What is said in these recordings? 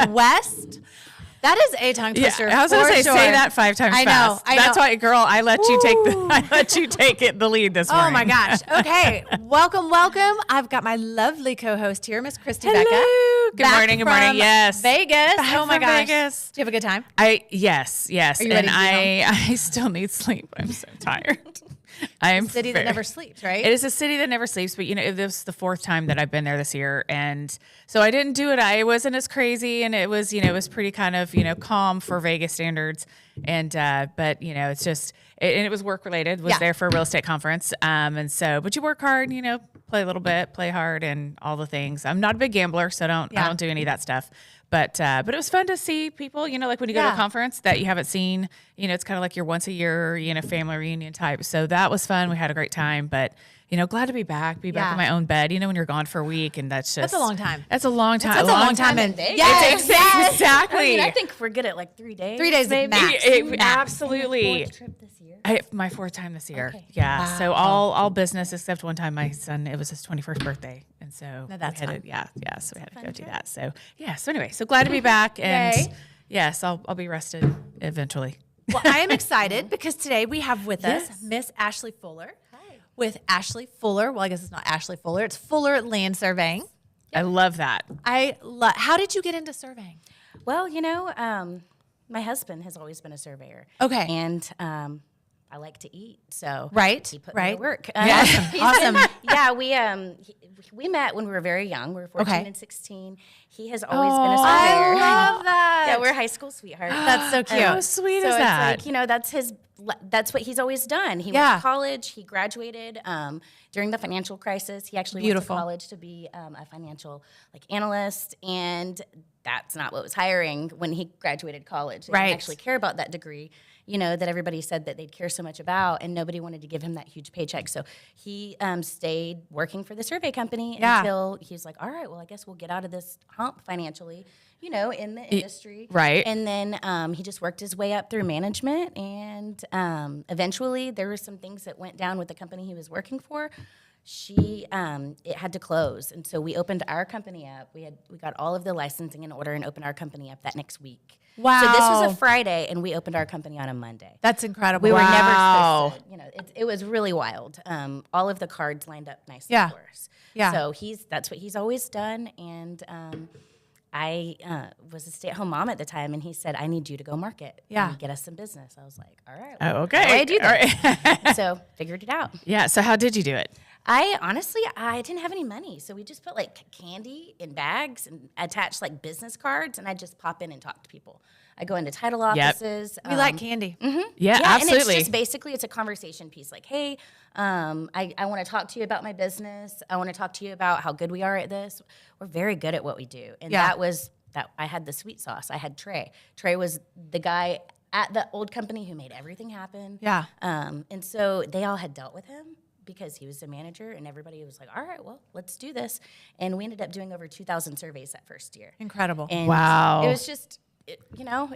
West. That is a tongue twister. I was going to say that 5 times fast. I know. That's why, girl, I let you take the lead this morning. Oh my gosh. Okay. Welcome. I've got my lovely co-host here, Miss Christi Beca. Good morning. Yes. Vegas. Back my from gosh. Vegas. Do you have a good time? Yes. Are you ready And to be home? I still need sleep. I'm so tired. I am a city that never sleeps, right? It is a city that never sleeps, but this is the 4th time that I've been there this year, and so I didn't do it. I wasn't as crazy, and it was pretty kind of calm for Vegas standards, and but it's just and it was work related. Was there for a real estate conference, and so but you work hard, play a little bit, play hard, and all the things. I'm not a big gambler, so I don't do any of that stuff. But it was fun to see people, like when you go to a conference that you haven't seen, it's kind of like your once a year, family reunion type. So that was fun. We had a great time, but glad to be back in my own bed, when you're gone for a week, and that's a long time. That's a long time. That's a long time in Vegas. Yes. Exactly. I think we're good at like 3 days. 3 days maybe. max. Absolutely. 4th trip this year. My 4th time this year. Okay. Yeah. Wow. So all business except one time my son, it was his 21st birthday. And so that's we had fun. so we had to go do that. So so anyway, so glad to be back, and Yay. yes, I'll be rested eventually. Well, I am excited because today we have with us Yes. Miss Ashley Fuller. With Ashley Fuller. Well, I guess it's not Ashley Fuller. It's Fuller Land Surveying. I love that. How did you get into surveying? Well, my husband has always been a surveyor. Okay. And I like to eat, so Right, he put me right. to work. Awesome. Yeah, we met when we were very young. We were 14 Okay. and 16. He has always been a surveyor. I love that. Yeah, we're high school sweethearts. That's so cute. How sweet So is it's that? like, that's what he's always done. He went to college. He graduated during the financial crisis. He actually Beautiful. went to college to be a financial analyst, and that's not what was hiring when he graduated college. They Right. didn't actually care about that degree, that everybody said that they'd care so much about, and nobody wanted to give him that huge paycheck. So he stayed working for the survey company until he was like, all right, well, I guess we'll get out of this hump financially, in the industry. Right. And then he just worked his way up through management, and eventually there were some things that went down with the company he was working for. It had to close, and so we opened our company up. We got all of the licensing in order and opened our company up that next week. Wow. So this was a Friday, and we opened our company on a Monday. That's incredible. We were Wow. never supposed to, it was really wild. All of the cards lined up nicely Yeah. for us. Yeah. So that's what he's always done, and I was a stay-at-home mom at the time, and he said, I need you to go market and get us some business. I was like, all right. Well, Oh, okay. How do I do All that? right. So figured it out. Yeah. So how did you do it? I didn't have any money, so we just put candy in bags and attached business cards, and I just pop in and talk to people. I go into title offices. We like candy. Yeah, absolutely. And it's just it's a conversation piece. Like, hey, I want to talk to you about my business. I want to talk to you about how good we are at this. We're very good at what we do, and that I had the sweet sauce. I had Trey. Trey was the guy at the old company who made everything happen. Yeah. And so they all had dealt with him because he was the manager, and everybody was like, all right, well, let's do this. And we ended up doing over 2,000 surveys that first year. Incredible. And Wow. it was just, it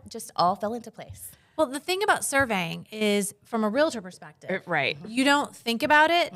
just all fell into place. Well, the thing about surveying is, from a realtor perspective, Right. you don't think about it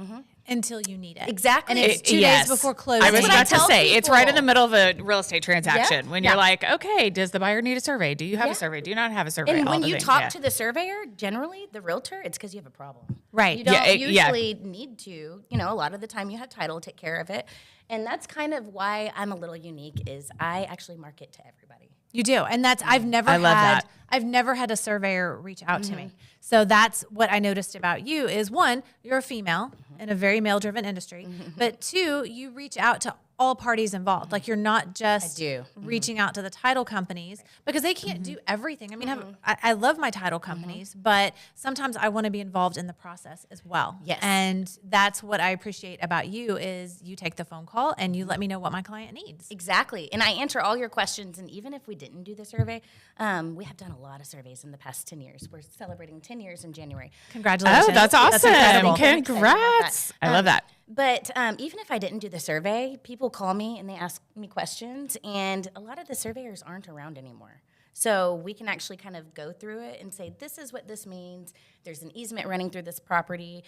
until you need it. Exactly. And it's 2 Yes. days before closing. I was what I about to tell say, it's right in the people. middle of a real estate transaction when you're Yeah. like, okay, does the buyer need a survey? Do you have Yeah. a survey? Do you not have a survey? And All when the you things, talk yeah. to the surveyor, generally, the realtor, it's because you have a problem. Right. You don't Yeah, usually need to. A lot of the time you have title, take care of it. And that's kind of why I'm a little unique is I actually market to everybody. You do. And that's, I've never had a surveyor reach out to me. So that's what I noticed about you is, one, you're a female in a very male-driven industry, but two, you reach out to all parties involved. Like, you're not just reaching out to the title companies because they can't do everything. I mean, I love my title companies, but sometimes I want to be involved in the process as well. Yes. And that's what I appreciate about you is you take the phone call and you let me know what my client needs. Exactly. And I answer all your questions. And even if we didn't do the survey, we have done a lot of surveys in the past 10 years. We're celebrating 10 years in January. Congratulations. Oh, that's awesome. incredible. Congrats. I love that. But even if I didn't do the survey, people call me and they ask me questions, and a lot of the surveyors aren't around anymore. So we can actually kind of go through it and say, this is what this means. There's an easement running through this property.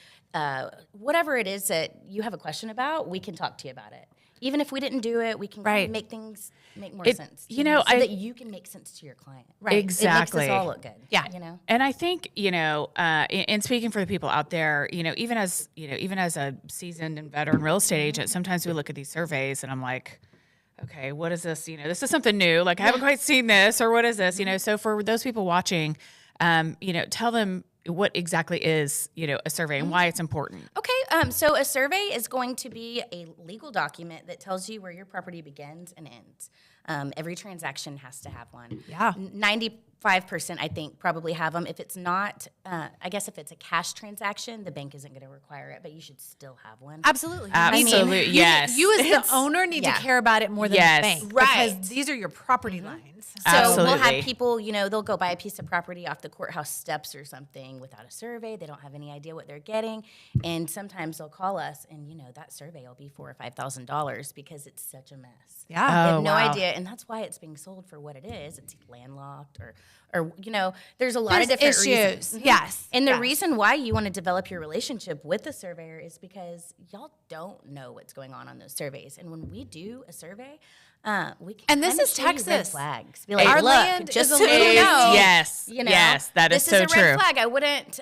Whatever it is that you have a question about, we can talk to you about it. Even if we didn't do it, we can kind of make things make more sense. You know, so that you can make sense to your client. Right. Exactly. It makes us all look good. Yeah. You know? And I think, in speaking for the people out there, even as a seasoned and veteran real estate agent, sometimes we look at these surveys and I'm like, okay, what is this? This is something new. Like I haven't quite seen this, or what is this? So for those people watching, tell them what exactly is, a survey and why it's important. Okay, so a survey is going to be a legal document that tells you where your property begins and ends. Every transaction has to have one. Yeah. 95%, I think, probably have them. If it's not, I guess if it's a cash transaction, the bank isn't going to require it, but you should still have one. Absolutely. Absolutely. Yes. You as the owner need to care about it more than the bank. Right. Because these are your property lines. So Absolutely. we'll have people, they'll go buy a piece of property off the courthouse steps or something without a survey. They don't have any idea what they're getting. And sometimes they'll call us and, that survey will be $4,000 or $5,000 because it's such a mess. Yeah. They have no idea. And that's why it's being sold for what it is. It's landlocked or there's a lot of different issues. reasons. Yes. And the reason why you want to develop your relationship with the surveyor is because y'all don't know what's going on those surveys. And when we do a survey, we can And this kinda is show you red Texas. flags. Be like, Our look, land just is so a you little- know. Yes. Yes, that is this so is a true. red flag. I wouldn't,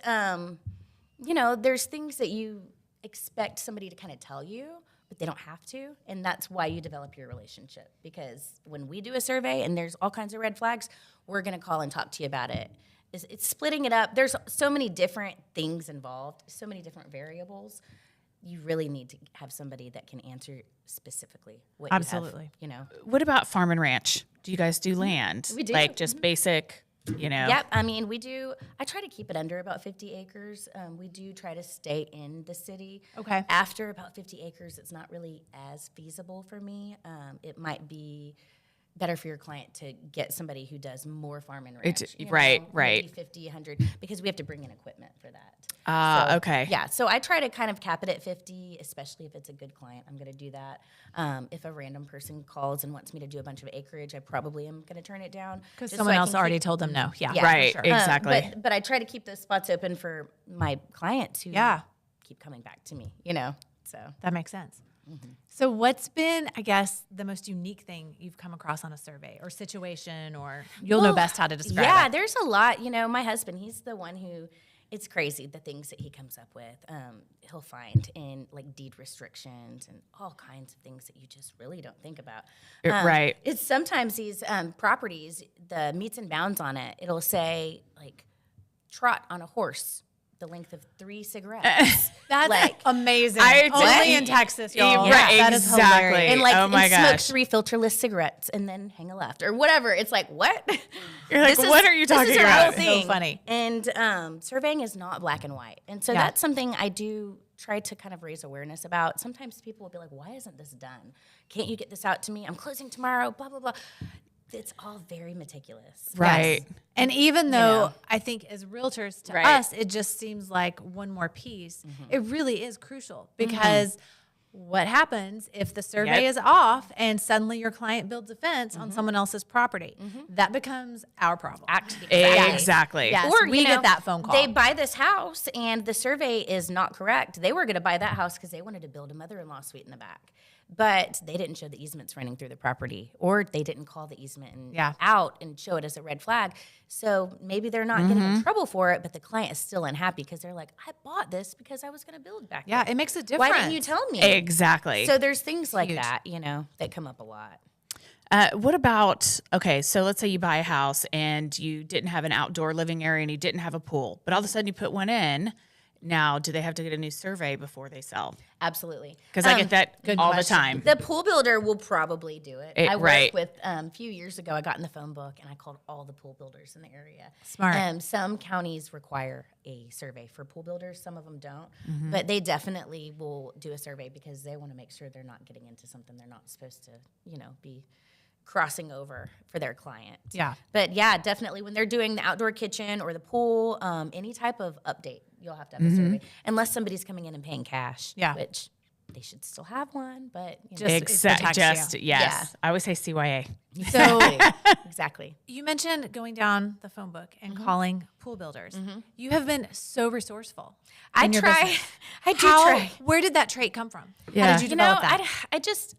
there's things that you expect somebody to kind of tell you, but they don't have to. And that's why you develop your relationship. Because when we do a survey and there's all kinds of red flags, we're going to call and talk to you about it. It's splitting it up. There's so many different things involved, so many different variables. You really need to have somebody that can answer specifically what Absolutely. you have, What about farm and ranch? Do you guys do land? We do. Like just basic, Yep. I mean, we do. I try to keep it under about 50 acres. We do try to stay in the city. Okay. After about 50 acres, it's not really as feasible for me. It might be better for your client to get somebody who does more farm and ranch. Right. Maybe 50, 100, because we have to bring in equipment for that. Okay. Yeah, so I try to kind of cap it at 50, especially if it's a good client. I'm going to do that. If a random person calls and wants me to do a bunch of acreage, I probably am going to turn it down. Because just someone so I else can already keep- told them no. Yeah. Yeah, Right. for sure. Exactly. But I try to keep those spots open for my clients who keep coming back to me, so. That makes sense. So what's been, I guess, the most unique thing you've come across on a survey or situation, or you'll know best how to describe it? Yeah, there's a lot. My husband, he's the one who, it's crazy the things that he comes up with. He'll find in like deed restrictions and all kinds of things that you just really don't think about. Right. It's sometimes these properties, the meets and bounds on it, it'll say like trot on a horse the length of 3 cigarettes. That's like amazing. I- Only in Texas, y'all. Right, That is exactly. hilarious. and like Oh my and smoke gosh. 3 filterless cigarettes and then hang a left or whatever. It's like, what? You're like, what are you talking this is a about? real thing. So funny. And surveying is not black and white. And so that's something I do try to kind of raise awareness about. Sometimes people will be like, why isn't this done? Can't you get this out to me? I'm closing tomorrow, blah, blah, blah. It's all very meticulous. Right. And even though I think as realtors to Right. us, it just seems like one more piece, it really is crucial because what happens if the survey Yep. is off and suddenly your client builds a fence on someone else's property? That becomes our problem. Exactly. Yes, Or, we get that phone call. They buy this house and the survey is not correct. They were going to buy that house because they wanted to build a mother-in-law suite in the back. But they didn't show the easements running through the property, or they didn't call the easement out and show it as a red flag. So maybe they're not getting in trouble for it, but the client is still unhappy because they're like, I bought this because I was going to build back Yeah, there. it makes a difference. Why didn't you tell me? Exactly. So there's things like Huge. that, that come up a lot. What about, okay, so let's say you buy a house and you didn't have an outdoor living area and you didn't have a pool, but all of a sudden you put one in. Now, do they have to get a new survey before they sell? Absolutely. Because I get that all the time. The pool builder will probably do it. I worked right. with, a few years ago, I got in the phone book and I called all the pool builders in the area. Smart. Some counties require a survey for pool builders. Some of them don't. But they definitely will do a survey because they want to make sure they're not getting into something they're not supposed to, be crossing over for their client. Yeah. But yeah, definitely when they're doing the outdoor kitchen or the pool, any type of update, you'll have to have a survey. Unless somebody's coming in and paying cash. Yeah. Which they should still have one, but Yes. Yeah. I always say CYA. So Exactly. you mentioned going down the phone book and calling pool builders. You have been so resourceful. I in your try. business. I do try. Where did that trait come from? Yeah. How did you develop that?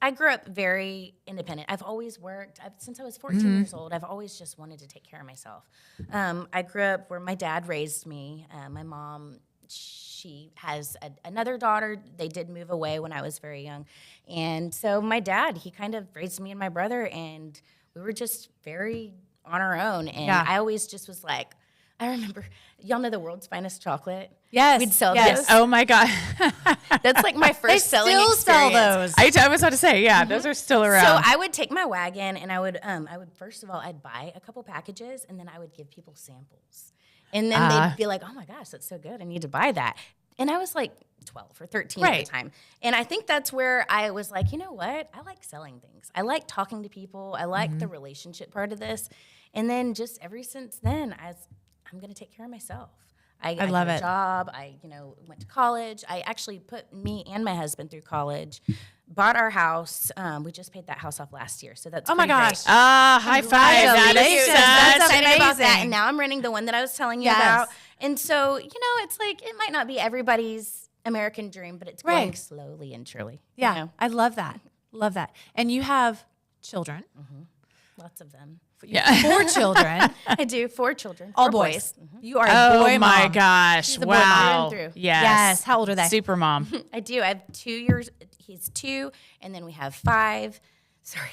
I grew up very independent. I've always worked. Since I was 14 years old, I've always just wanted to take care of myself. I grew up where my dad raised me. My mom, she has another daughter. They did move away when I was very young. And so my dad, he kind of raised me and my brother, and we were just very on our own. And I always just was like, I remember, y'all know the world's finest chocolate? Yes. We'd sell yes. those. Oh my God. That's like my first selling Still experience. sell those. I was about to say, those are still around. So I would take my wagon and I would first of all, I'd buy a couple packages and then I would give people samples. And then they'd be like, oh my gosh, that's so good. I need to buy that. And I was like 12 or 13 at the time. And I think that's where I was like, you know what? I like selling things. I like talking to people. I like the relationship part of this. And then just ever since then, I'm going to take care of myself. I love got a it. job. I, went to college. I actually put me and my husband through college, bought our house. We just paid that house off last year. So that's Oh my pretty great. gosh. High five. That is So I'm That's excited about that. amazing. And now I'm renting the one that I was telling you Yes. about. And so, it's like, it might not be everybody's American dream, but it's going Right. slowly and surely. Yeah, I love that. Love that. And you have children. Lots of them. Yeah. 4 children. I do. 4 children. All 4 boys. You are a boy Oh my mom. gosh. a boy Wow. through and through. Yes. Yes. How old are they? Super mom. I do. I have 2 years. He's 2, and then we have 5. Sorry.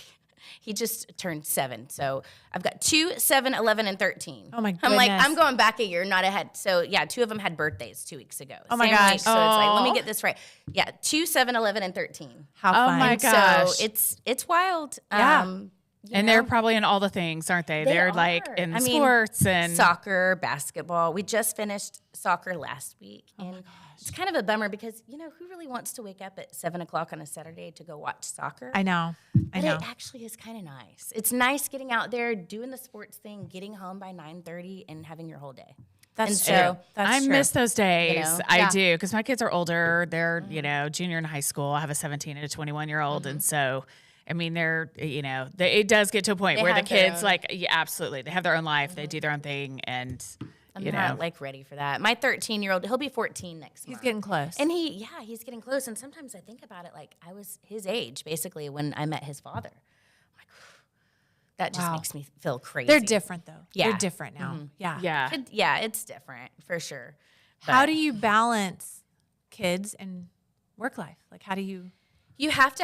He just turned 7. So I've got 2, 7, 11, and 13. Oh, my I'm like, goodness. I'm going back a year, not ahead. So yeah, 2 of them had birthdays 2 weeks ago. Oh, my Same gosh. week. So it's like, let me Aw. get this right. Yeah, 2, 7, 11, and 13. How Oh fun. my gosh. So it's wild. Yeah. And they're probably in all the things, aren't they? They're like are. in I mean, sports and soccer, basketball. We just finished soccer last week. Oh And it's kind of a bummer because, who really wants to wake up at 7 o'clock on a Saturday to go watch soccer? I know. I But know. it actually is kind of nice. It's nice getting out there, doing the sports thing, getting home by 9:30 and having your whole day. That's and true. so That's I true. miss those days. know? I Yeah. do because my kids are older. They're junior in high school. I have a 17 and a 21-year-old, and so I mean they're it does get to a point They where the have their kids own. absolutely they have their own life. They do their own thing, and I'm not like ready for that. My 13-year-old, he'll be 14 next month. He's getting close. And he's getting close. And sometimes I think about it like I was his age basically when I met his father. I'm like, that just Wow. makes me feel crazy. They're different, though. Yeah. They're different now. Yeah. yeah. It's different for sure. How But do you balance kids and work life? Like, how do you? I have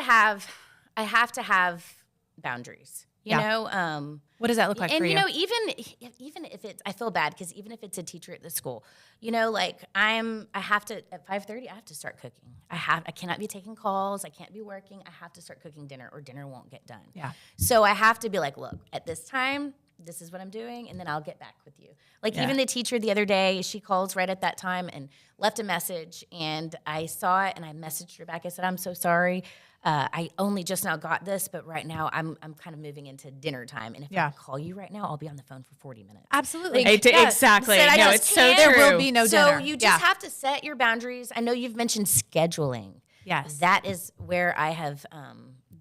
to have boundaries. You know, What does that look like and for you? even if it's, I feel bad because even if it's a teacher at the school, like I have to at 5:30 I have to start cooking. I cannot be taking calls. I can't be working. I have to start cooking dinner or dinner won't get done. Yeah. So I have to be like, look, at this time, this is what I'm doing, and then I'll get back with you. Like even the teacher the other day, she calls right at that time and left a message, and I saw it and I messaged her back. I said, I'm so sorry. I only just now got this, but right now I'm kind of moving into dinner time. And if I call you right now, I'll be on the phone for 40 minutes. Absolutely. Exactly. Said I No, just it's so can't. true. There will be no So dinner. you just have to set your boundaries. I know you've mentioned scheduling. Yes. That is where I have,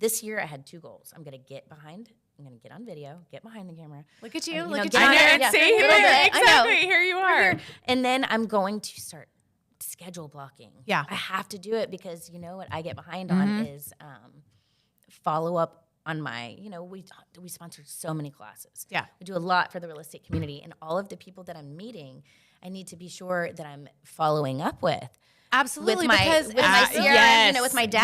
this year I had 2 goals. I'm going to get on video, get behind the camera. Look at you. And, Look at get you. on there. and see a here, little bit. I know. exactly. Here you are. And then I'm going to start schedule blocking. Yeah. I have to do it because you know what I get behind on is follow up on my, we sponsor so many classes. Yeah. We do a lot for the real estate community, and all of the people that I'm meeting, I need to be sure that I'm following up with. Absolutely. With my because CRM, yes, with my yes.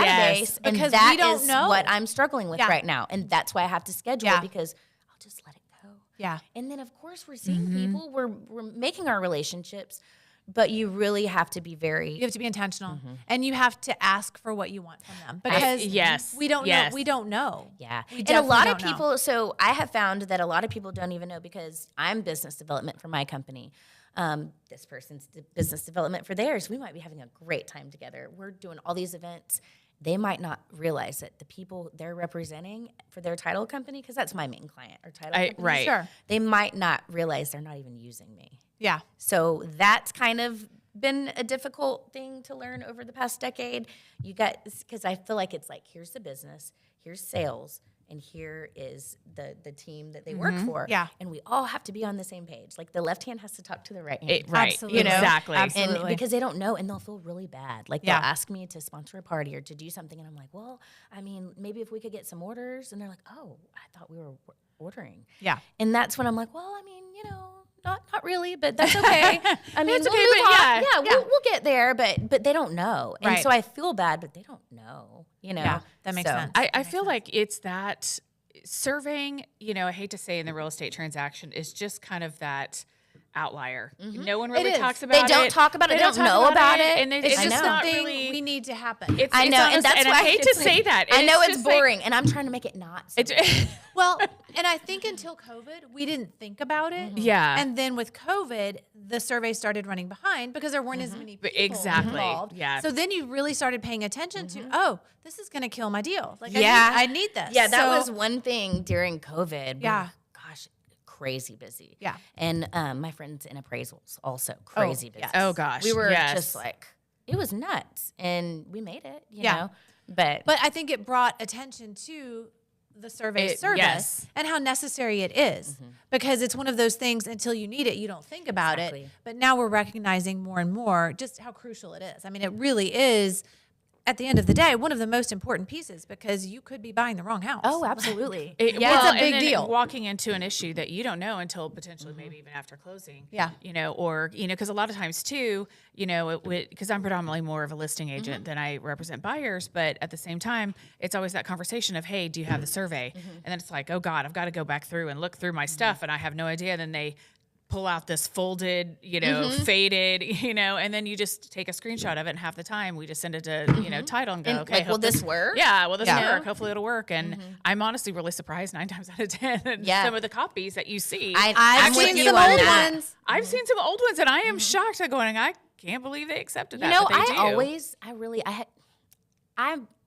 database, and Because that we don't is know. what I'm struggling with right now, and that's why I have to schedule it because I'll just let it go. Yeah. And then of course we're seeing people, we're making our relationships, but you really have to be You have to be intentional, and you have to ask for what you want from them because we don't know. We don't know. Yeah. We And a lot definitely of don't know. people, so I have found that a lot of people don't even know because I'm business development for my company. This person's business development for theirs. We might be having a great time together. We're doing all these events. They might not realize that the people they're representing for their title company, because that's my main client or title company. Right. Sure. They might not realize they're not even using me. Yeah. So that's kind of been a difficult thing to learn over the past decade. You got, because I feel like it's like, here's the business, here's sales, and here is the team that they work for. Yeah. And we all have to be on the same page. Like the left hand has to talk to the right hand. Right. Absolutely. Exactly. Absolutely. And because they don't know, and they'll feel really bad. Like they'll ask me to sponsor a party or to do something, and I'm like, well, I mean, maybe if we could get some orders. And they're like, oh, I thought we were ordering. Yeah. And that's when I'm like, well, I mean, not really, but that's okay. I mean, It's okay, but we'll get there, but they don't know. And Right. so I feel bad, but they don't know, Yeah, that makes sense. I feel like it's that surveying, I hate to say in the real estate transaction is just kind of that outlier. No one really talks about it. They don't talk about it. They don't know about it. And It's just not something really, we need to happen. I know, and that's why I hate to say that. I know it's just like- boring, and I'm trying to make it not. So Well, and I think until COVID, we didn't think about it. Yeah. And then with COVID, the survey started running behind because there weren't as many people Exactly. involved. Yeah. So then you really started paying attention to, oh, this is going to kill my deal. Like, Yeah. I need this. Yeah, that So- was one thing during COVID. Yeah. Gosh, crazy busy. Yeah. And my friends in appraisals also crazy busy. yes. Oh gosh. We were yes. just like, it was nuts. And we made it, you Yeah. know? But But I think it brought attention to the survey service yes. and how necessary it is because it's one of those things until you need it, you don't think about it. Exactly. But now we're recognizing more and more just how crucial it is. I mean, it really is, at the end of the day, one of the most important pieces because you could be buying the wrong house. oh, absolutely. It's a and big then deal. Walking into an issue that you don't know until potentially maybe even after closing. Yeah. Or, because a lot of times too, because I'm predominantly more of a listing agent than I represent buyers, but at the same time, it's always that conversation of, hey, do you have the survey? And then it's like, oh God, I've got to go back through and look through my stuff and I have no idea. Then they pull out this folded, faded, and then you just take a screenshot of it. And half the time we just send it to, title and go, And, okay, like, will hope this work? Yeah, will this Yeah. work? Hopefully it'll work. And I'm honestly really surprised 9 times out of 10 at Yeah. some of the copies that you see. I've I'm with seen you some on old that. ones. I've seen some old ones and I am shocked at going, I can't believe they accepted that. You know, but they do.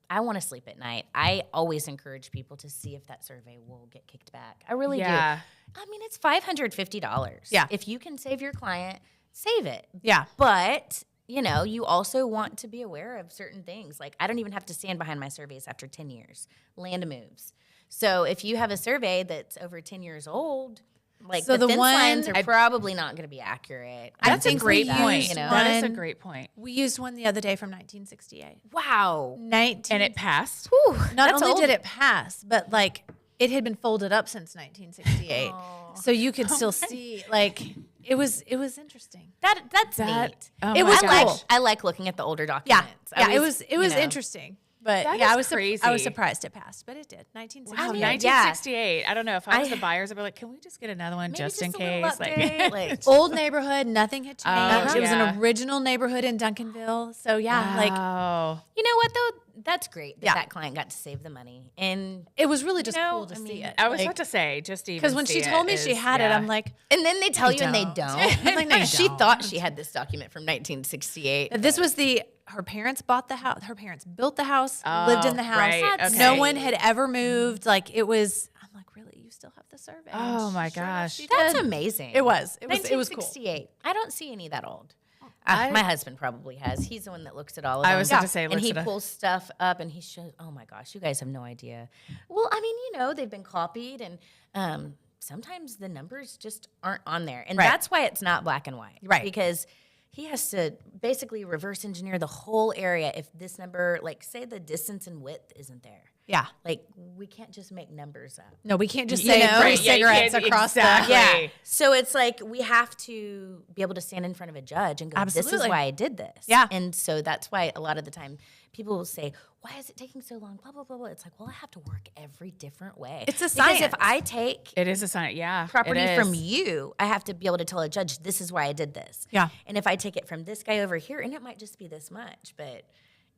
I want to sleep at night. I always encourage people to see if that survey will get kicked back. I really Yeah. do. I mean, it's $550. Yeah. If you can save your client, save it. Yeah. But, you also want to be aware of certain things. Like, I don't even have to stand behind my surveys after 10 years. Land moves. So if you have a survey that's over 10 years old, like So the the fence one- lines are probably not going to be accurate. That's a think great we point. used That is a one- great point. We used one the other day from 1968. Wow. And it passed. Whew, Not that's only old. did it pass, but like it had been folded up since 1968. So you could still see like it was interesting. That's That- neat. oh It my was gosh. cool. I like looking at the older Yeah. documents. Yeah, it was you know. interesting. But That yeah, is I was crazy. I was surprised it passed, but it did. 1968. Wow, mean, 1968. I don't know if I was I- the buyers, I'd be like, can we just get another one Maybe just in a little case? update, like, Old neighborhood, nothing had changed. Oh, It was yeah. an original neighborhood in Duncanville. So yeah, like Oh, you know what though? That's great that Yeah. that client got to save the money. And it was really just know, cool to I see mean, it. I was Like, about to say, just even because when she see told me it she is- had it, yeah. I'm like, and then they tell you and they don't. don't. I'm like, no, you She don't. thought she had this document from 1968. this was her parents bought the house. Her parents built the house, lived in the house. right, That's No okay. one had ever moved. Like it was. I'm like, really? You still have the survey? Oh, And my sure enough, gosh. she That's did. amazing. It was. It was cool. 1968. I don't see any that old. I- My husband probably has. He's the one that looks at all of I them. was about to say, and looks he at a- pulls stuff up and he shows. Oh my gosh, you guys have no idea. Well, I mean, they've been copied, and sometimes the numbers just aren't on there, and Right. that's why it's not black and white, Right. Because he has to basically reverse engineer the whole area if this number, like, say the distance and width isn't there. Yeah. Like, we can't just make numbers up. No, we can't just You say know? 3 Right, yeah, you cigarettes can't- across exactly. the. Yeah. So it's like we have to be able to stand in front of a judge and go, this is Absolutely. why I did this. Yeah. And so that's why a lot of the time people will say, why is it taking so long? Blah, blah, blah, blah. It's like, well, I have to work every different way. It's a Because science. if I take It is a sign. Yeah. property it from is. you, I have to be able to tell a judge, this is why I did this. Yeah. And if I take it from this guy over here, and it might just be this much, but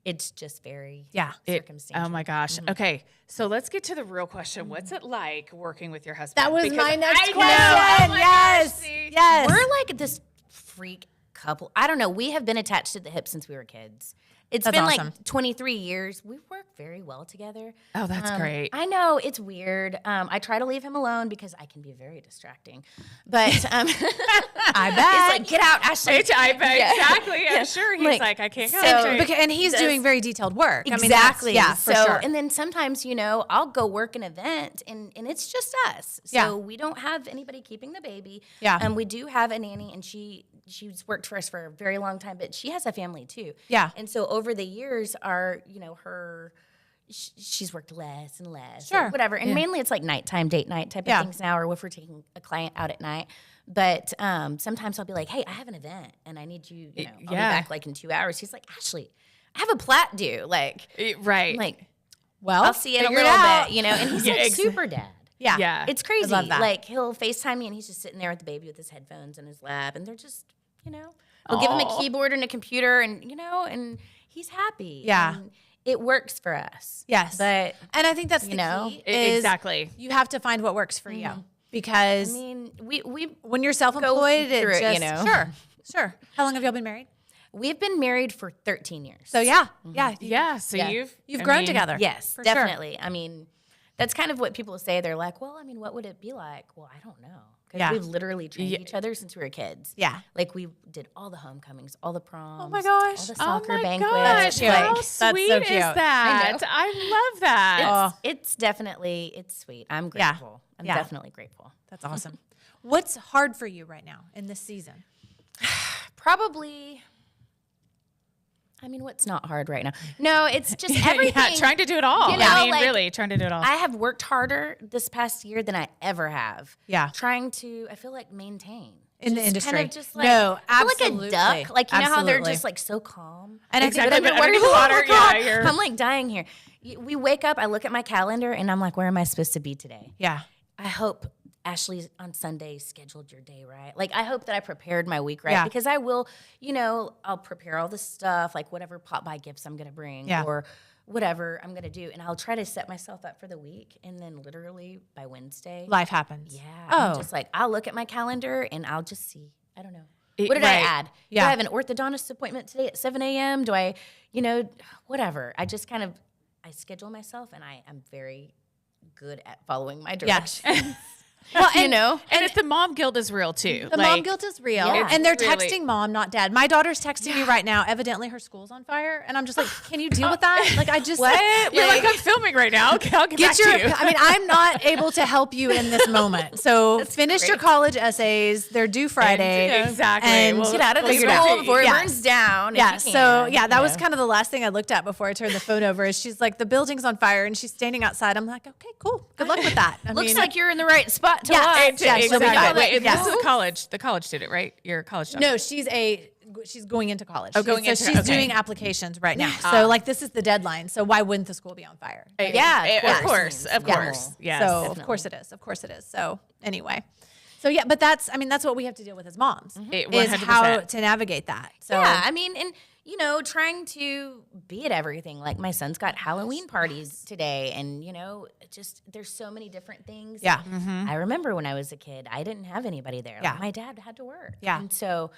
it's just very circumstantial. Oh my gosh. Okay. So let's get to the real question. What's it like working with your husband? That was Because my next I know. question. Oh my Yes. gosh, see? Yes. We're like this freak couple. I don't know. We have been attached to the hip since we were kids. It's That's been awesome. like 23 years. We work very well together. Oh, that's great. I know it's weird. I try to leave him alone because I can be very distracting. But I bet. he's like, get out, Ashley. I bet exactly. I'm sure he's like, I can't concentrate. And he's doing very detailed work. Exactly. I mean, for sure. And then sometimes, I'll go work an event and it's just us. So we don't have anybody keeping the baby. Yeah. We do have a nanny, and she's worked for us for a very long time, but she has a family too. Yeah. And so over the years, she's worked less and less. Sure. Or whatever. And mainly it's like nighttime, date night type of things now, or if we're taking a client out at night. But sometimes I'll be like, hey, I have an event and I need you, I'll be back like in 2 hours. He's like, Ashley, I have a plat due. Like, right. I'm like, well, I'll see you in a little bit, and he's like super dad. Yeah. Yeah. It's crazy. love that. Like, he'll FaceTime me and he's just sitting there with the baby with his headphones in his lap, and they're just, I'll give him a keyboard and a computer, and and he's happy. Yeah. And it works for us. Yes. But and I think that's the key is exactly. you have to find what works for you. Because I mean, we when you're self-employed, through it it, just, Sure. How long have y'all been married? we've been married for 13 years. So yeah. So Yeah. You've grown together. Yes, For sure. definitely. I mean, that's kind of what people say. They're like, well, I mean, what would it be like? Well, I don't know. Because Yeah. we've literally trained each other since we were kids. Yeah. Like, we did all the homecomings, all the proms. Oh my gosh. All the soccer banquets. Gosh, how Like, sweet so is cute. that? I love that. it's definitely, it's sweet. I'm grateful. I'm definitely grateful. That's awesome. What's hard for you right now in this season? Probably, I mean, what's not hard right now? No, it's just everything. Trying to do it all. Really trying to do it all. I have worked harder this past year than I ever have. Yeah. Trying to, I feel like, maintain. In the Just industry. Kind of just like, No, I feel absolutely. like a duck. Like, how they're Absolutely. just like so calm. And I Exactly, think but that underneath the water, yeah, I'm like dying here. We wake up, I look at my calendar, and I'm like, where am I supposed to be today? yeah. I hope Ashley on Sunday scheduled your day right. Like, I hope that I prepared my week right, Yeah. because I will, I'll prepare all the stuff, like whatever pop-by gifts I'm going to bring Yeah. or whatever I'm going to do. And I'll try to set myself up for the week. And then literally by Wednesday, Life happens. yeah, Oh. I'm just like, I'll look at my calendar and I'll just see. I don't know. It- What did I right. add? Yeah. Do I have an orthodontist appointment today at 7 a.m.? Do I, whatever. I just kind of, I schedule myself, and I am very good at following my Yes. directions. Well, and if the mom guilt is real too. the mom guilt is real, Yeah. and they're Really. texting mom, not dad. My daughter's texting me right now. Evidently, her school's on fire, and I'm just like, "Can you deal with that?" Like, I just You're like, I'm filming right now. Okay, I'll get back get your. to you. I mean, I'm not able to help you in this moment. So finish your college essays. They're due Friday. Exactly. And We'll Get out of the figure it out. school before it Yes. burns down. if Yeah. you So can, yeah, that was you know. kind of the last thing I looked at before I turned the phone over. Is she's like, the building's on fire, and she's standing outside. I'm like, okay, cool. Good luck with that. I Looks mean, like you're in the right spot to Yeah, watch. yeah, she'll be fine. Wait, Yeah. this is college. The college did it, right? You're a college doctor. no, she's going into college. going into- she's okay. doing applications right now. So like this is the deadline. So why wouldn't the school be on fire? Yeah, Of course. Yes. So of course it is. Of course it is. So anyway. So yeah, but that's what we have to deal with as moms is how 100%. to navigate that. So Yeah, I mean, and trying to be at everything. Like, my son's got Halloween parties today, and just there's so many different things. Yeah. I remember when I was a kid, I didn't have anybody there. Yeah. Like, my dad had to work. Yeah. And so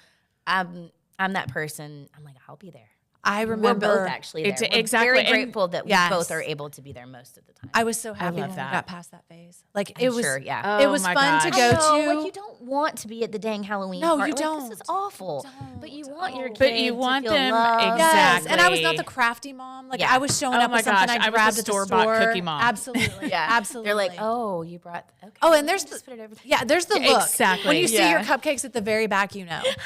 I'm that person. I'm like, I'll be there. I We're remember both actually there. It's- We're exactly, very and- grateful that we Yes. both are able to be there most of the time. I was so happy love when that. we got past that phase. Like it was sure, yeah. it Oh was my fun to gosh. go I know, to. like, you don't want to be at the dang Halloween No, party. you Like, don't. this is awful. But you want your kids But you to want feel them- loved. Yes, and I was not Exactly. the crafty mom. Like Yeah. I was showing Oh up my with something gosh, I I was grabbed the at the store-bought store. cookie mom. Absolutely, Yeah. absolutely. They're like, oh, you brought, okay. Oh, and there's just put it over there. yeah, there's the look. Exactly. When you see Yeah. your cupcakes at the very back,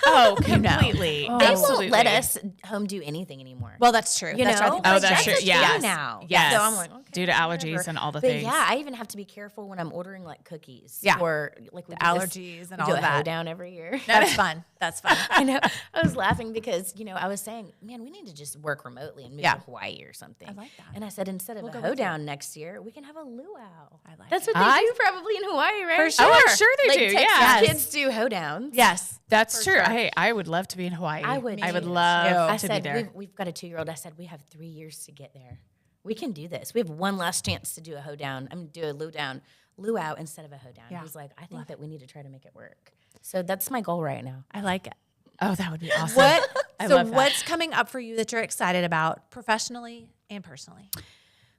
Oh, completely. Oh. They Absolutely. won't let us home do anything anymore. Well, that's true. You That's know? I think Oh, that's that's true. true. a Yes. thing now. Yes. So I'm like, okay, due to allergies whatever. and all the but things. yeah, I even have to be careful when I'm ordering like cookies. Yeah. Or like we The do allergies and we all do of a that. hoedown every year. That's fun. That's fun. I know. I was laughing because, I was saying, man, we need to just work remotely and move Yeah. to Hawaii or something. I like that. And I said, instead of We'll a go with hoedown next year, we can have a luau. I like That's it. what they do probably in Hawaii, right? For sure. Oh, I'm sure they Like, do. Texas Yeah. kids do hoedowns. Yes. That's true. Hey, I would love to be in Hawaii. I would. I would too. love I to said, be there. We've got a 2-year-old. I said, we have 3 years to get there. We can do this. We have one last chance to do a hoedown. I'm do a luau instead of a hoedown. Yeah. He's like, I think that we need to try to make it work. So that's my goal right now. I like it. Oh, that would be awesome. What So what's coming up for you that you're excited about professionally and personally?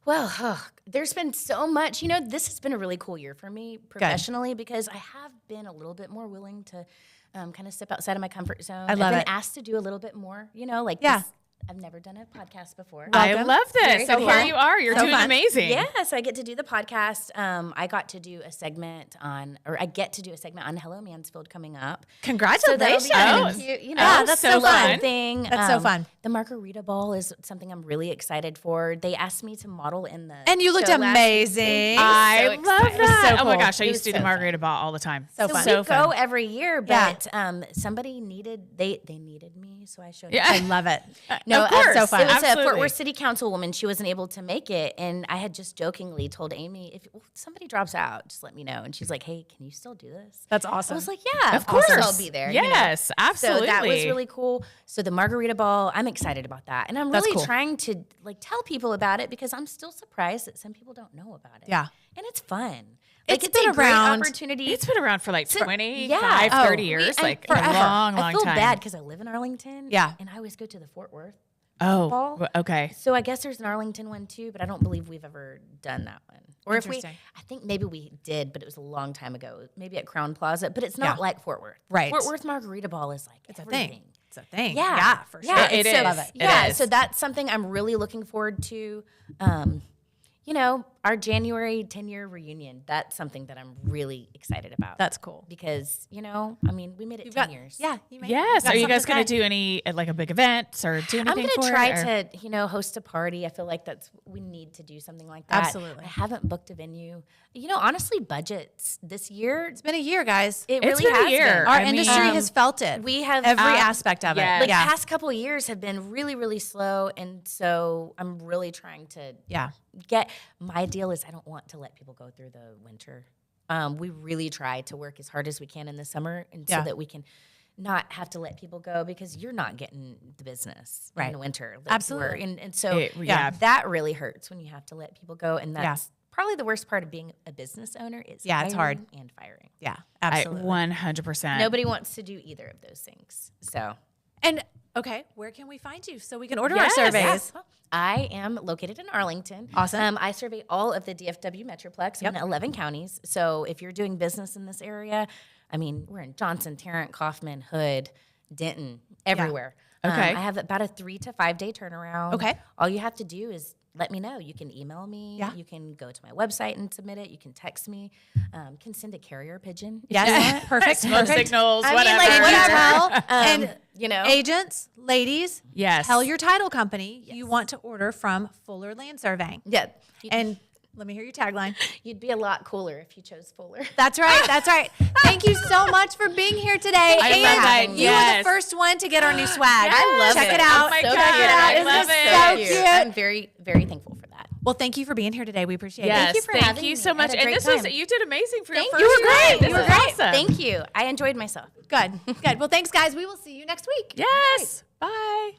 Well, there's been so much. This has been a really cool year for me professionally because I have been a little bit more willing to kind of step outside of my comfort zone. I love I've it. been asked to do a little bit more, this. I've never done a podcast before. I love this. Very And cool. here you are. You're doing amazing. Yeah, so I get to do the podcast. I got to do a segment on Hello Mansfield coming up. Congratulations. So that'll be kind of cute. that's so fun. Thing. That's so fun. The Margarita Ball is something I'm really excited for. They asked me to model in the And you looked show last amazing. week. I So love excited. that. So Oh my cool. gosh, I It used was to do so the Margarita Ball all the time. So So fun. we So fun. go every year, but somebody needed they needed me, so I showed up. I love it. No, Of course. so fun. It was a Fort Absolutely. Worth City Councilwoman. She wasn't able to make it, and I had just jokingly told Amy, if somebody drops out, just let me know. And she's like, "Hey, can you still do this?" That's I awesome. was like, "Yeah, of course. I'll be there." Yes, absolutely. So that was really cool. So the Margarita Ball, I'm excited about that, and I'm That's really cool. trying to tell people about it because I'm still surprised that some people don't know about it. Yeah. and it's fun. It's It's been a great around- opportunity. It's been around for like 25, Yeah. 30 years, and like forever. a long, long I feel time. bad because I live in Arlington. Yeah. and I always go to the Fort Worth. Oh, Ball. okay. So I guess there's an Arlington one too, but I don't believe we've ever done that one. Or if we, Interesting. I think maybe we did, but it was a long time ago. Maybe at Crown Plaza, but it's not Yeah. like Fort Worth. Right. Fort Worth Margarita Ball is like It's a everything. thing. It's a thing. Yeah, for sure. Yeah, It it's so- is. Love it. Yeah, It is. so that's something I'm really looking forward to. Our January 10-year reunion. That's something that I'm really excited about. That's cool. because we made it 10 years. Yeah. You may, Yes. you've Are you got guys something going to to do any like a big event or do anything I'm going for to it, try or- to, host a party. I feel like we need to do something like that. Absolutely. I haven't booked a venue. Honestly, budgets this year, It's been a year, guys. it It's really been a has year. been. Our I mean, industry has felt it. We have every aspect of yes. it. like Yeah. past couple of years have been really, really slow, and so I'm really trying to my deal is I don't want to let people go through the winter. We really try to work as hard as we can in the summer, and so that we can not have to let people go because you're not getting the business in the winter. Like Absolutely. and so that really hurts when you have to let people go, and that's probably the worst part of being a business owner is it's hard. hiring and firing. Yeah, absolutely. 100%. Nobody wants to do either of those things. So And okay, where can we find you so we can order Yes. our surveys? I am located in Arlington. Awesome. I survey all of the DFW Metroplex. I'm in 11 counties. So if you're doing business in this area, we're in Johnson, Tarrant, Kaufman, Hood, Denton, everywhere. Okay. I have about a 3 to 5 day turnaround. Okay. All you have to do is let me know. You can email me. Yeah. You can go to my website and submit it. You can text me. Can send a carrier pigeon. Yes, perfect. Smoke perfect. signals, I mean, whatever. like, And whatever. you tell, and agents, ladies, Yes. tell your title company you want to order from Fuller Land Surveying. Yeah. And let me hear your tagline. You'd be a lot cooler if you chose Fuller. That's right. That's right. Thank you so much for being here today. I and love that. you were Yes. the first one to get our new swag. I love Check it. it out. Oh my So God. cute. I Isn't love this it. so Cute. cute? I'm very, very thankful for that. Well, thank you for being here today. We appreciate it. Yes, you for thank having you me. so I much. had a And great this was time. you did amazing for your Thank first you. You were year. great. This You were is great. awesome. Thank you. I enjoyed myself. Good. Good. Well, thanks, guys. We will see you next week. Yes. Bye.